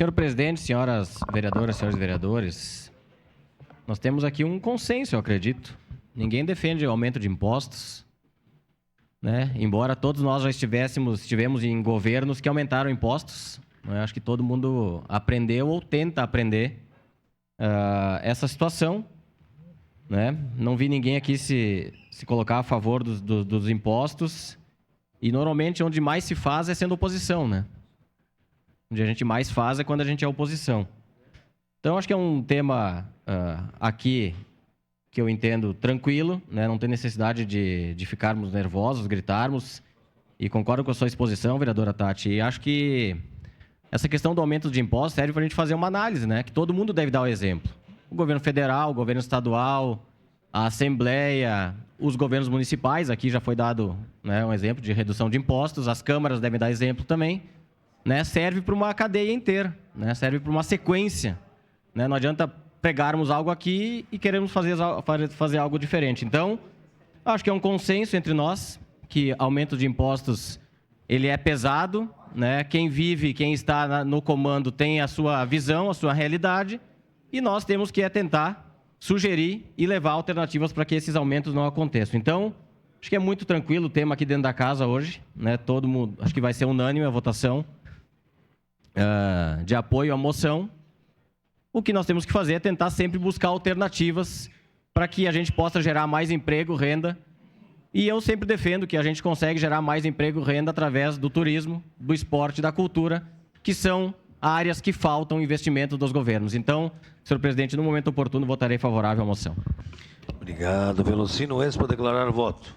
Senhor presidente, senhoras vereadoras, senhores vereadores, nós temos aqui um consenso, eu acredito. Ninguém defende o aumento de impostos, né? Embora todos nós já estivemos em governos que aumentaram impostos, né? Acho que todo mundo aprendeu ou tenta aprender essa situação, né? Não vi ninguém aqui se colocar a favor dos impostos, e normalmente onde mais se faz é sendo oposição, né? Onde a gente mais faz é quando a gente é oposição. Então, acho que é um tema aqui que eu entendo tranquilo, né? Não tem necessidade de ficarmos nervosos, gritarmos, e concordo com a sua exposição, vereadora Tati, e acho que essa questão do aumento de impostos serve para a gente fazer uma análise, né? Que todo mundo deve dar o exemplo. O governo federal, o governo estadual, a Assembleia, os governos municipais, aqui já foi dado, né, um exemplo de redução de impostos, as câmaras devem dar exemplo também, né? Serve para uma cadeia inteira, né? Serve para uma sequência, né? Não adianta pregarmos algo aqui e queremos fazer algo diferente. Então, acho que é um consenso entre nós que aumento de impostos ele é pesado, né? Quem vive, quem está no comando tem a sua visão, a sua realidade, e nós temos que tentar sugerir e levar alternativas para que esses aumentos não aconteçam. Então, acho que é muito tranquilo o tema aqui dentro da casa hoje, né? Todo mundo, acho que vai ser unânime a votação de apoio à moção. O que nós temos que fazer é tentar sempre buscar alternativas para que a gente possa gerar mais emprego, renda. E eu sempre defendo que a gente consegue gerar mais emprego, renda através do turismo, do esporte e da cultura, que são áreas que faltam investimento dos governos. Então, senhor presidente, no momento oportuno, votarei favorável à moção. Obrigado, Velocino. Para declarar voto.